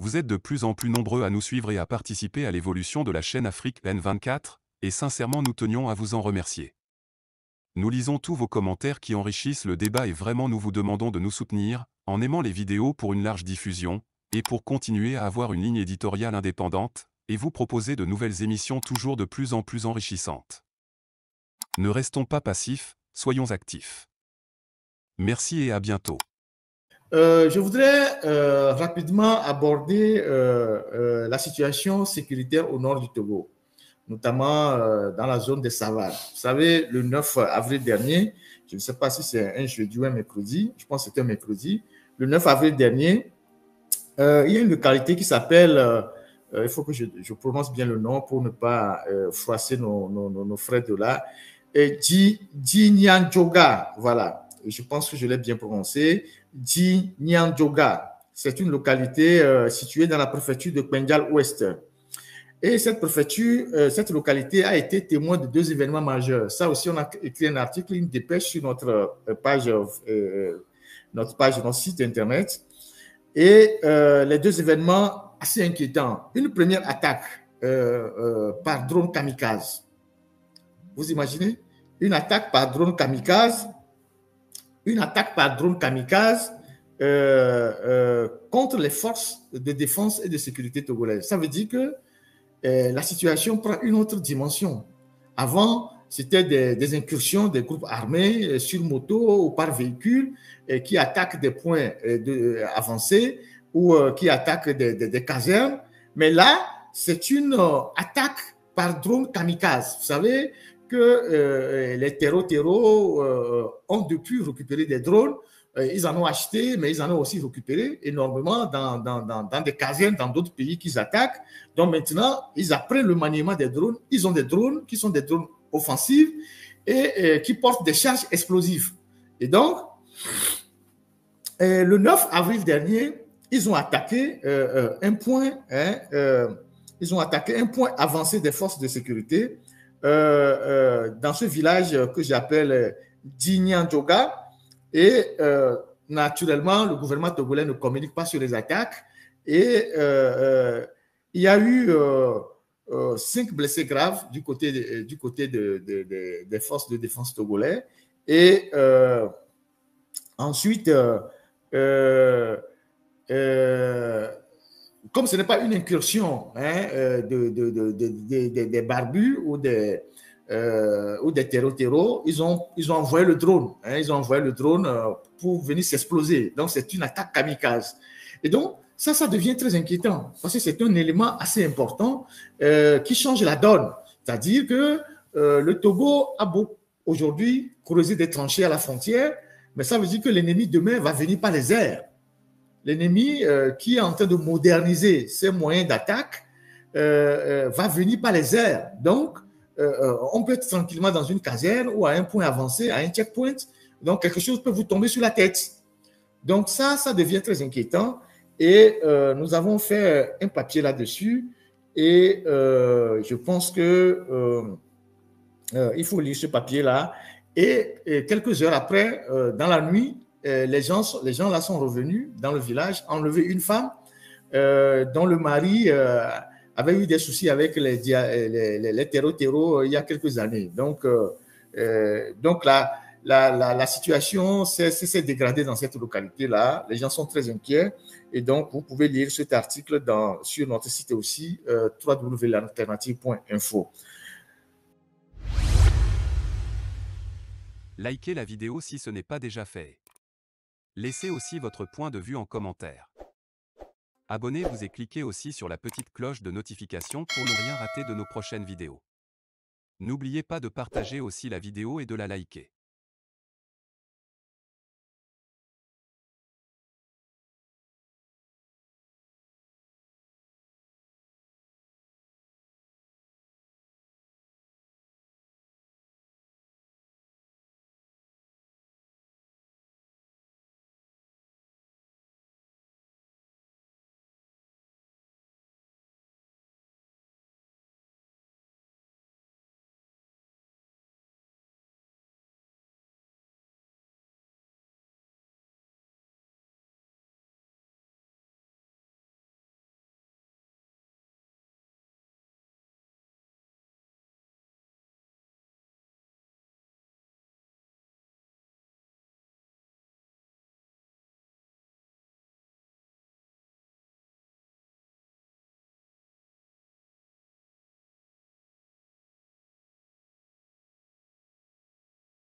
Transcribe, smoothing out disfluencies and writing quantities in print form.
Vous êtes de plus en plus nombreux à nous suivre et à participer à l'évolution de la chaîne Afrique N24, et sincèrement nous tenions à vous en remercier. Nous lisons tous vos commentaires qui enrichissent le débat et vraiment nous vous demandons de nous soutenir, en aimant les vidéos pour une large diffusion, et pour continuer à avoir une ligne éditoriale indépendante, et vous proposer de nouvelles émissions toujours de plus en plus enrichissantes. Ne restons pas passifs, soyons actifs. Merci et à bientôt. Je voudrais rapidement aborder la situation sécuritaire au nord du Togo, notamment dans la zone des Savanes. Vous savez, le 9 avril dernier, je ne sais pas si c'est un jeudi ou un mercredi, je pense que c'était un mercredi, le 9 avril dernier, il y a une localité qui s'appelle, il faut que je prononce bien le nom pour ne pas froisser nos frères de là, Djinyandjoga, voilà, je pense que je l'ai bien prononcé, Djinyandjoga. C'est une localité située dans la préfecture de Kpengal Ouest. Et cette préfecture, cette localité a été témoin de deux événements majeurs. Ça aussi, on a écrit un article, une dépêche sur notre page, notre site internet. Et les deux événements assez inquiétants. Une première attaque par drone kamikaze. Vous imaginez? Une attaque par drone kamikaze. Une attaque par drone kamikaze contre les forces de défense et de sécurité togolaises. Ça veut dire que la situation prend une autre dimension. Avant, c'était des incursions des groupes armés sur moto ou par véhicule qui attaquent des points avancés ou qui attaquent des casernes. Mais là, c'est une attaque par drone kamikaze. Vous savez que les terreaux ont depuis récupéré des drones. Ils en ont acheté, mais ils en ont aussi récupéré énormément dans des casernes, dans d'autres pays qu'ils attaquent. Donc maintenant, ils apprennent le maniement des drones. Ils ont des drones qui sont des drones offensifs et qui portent des charges explosives. Et donc, le 9 avril dernier, ils ont attaqué un point, ils ont attaqué un point avancé des forces de sécurité dans ce village que j'appelle Djinyandjoga. Et naturellement, le gouvernement togolais ne communique pas sur les attaques. Et il y a eu 5 blessés graves du côté des forces de défense togolais. Et ensuite, comme ce n'est pas une incursion des barbus ou des terreaux, ils ont envoyé le drone. Ils ont envoyé le drone pour venir s'exploser. Donc, c'est une attaque kamikaze. Et donc, ça devient très inquiétant parce que c'est un élément assez important qui change la donne. C'est-à-dire que le Togo a aujourd'hui creusé des tranchées à la frontière, mais ça veut dire que l'ennemi demain va venir par les airs. L'ennemi qui est en train de moderniser ses moyens d'attaque va venir par les airs. Donc, on peut être tranquillement dans une caserne ou à un point avancé, à un checkpoint. Donc, quelque chose peut vous tomber sur la tête. Donc, ça devient très inquiétant. Et nous avons fait un papier là-dessus. Et je pense que il faut lire ce papier-là. Et quelques heures après, dans la nuit, les gens là sont revenus dans le village, enlever une femme dont le mari avait eu des soucis avec les terreaux il y a quelques années. Donc la situation s'est dégradée dans cette localité-là. Les gens sont très inquiets. Et donc, vous pouvez lire cet article sur notre site aussi, www.l'alternative.info. Likez la vidéo si ce n'est pas déjà fait. Laissez aussi votre point de vue en commentaire. Abonnez-vous et cliquez aussi sur la petite cloche de notification pour ne rien rater de nos prochaines vidéos. N'oubliez pas de partager aussi la vidéo et de la liker.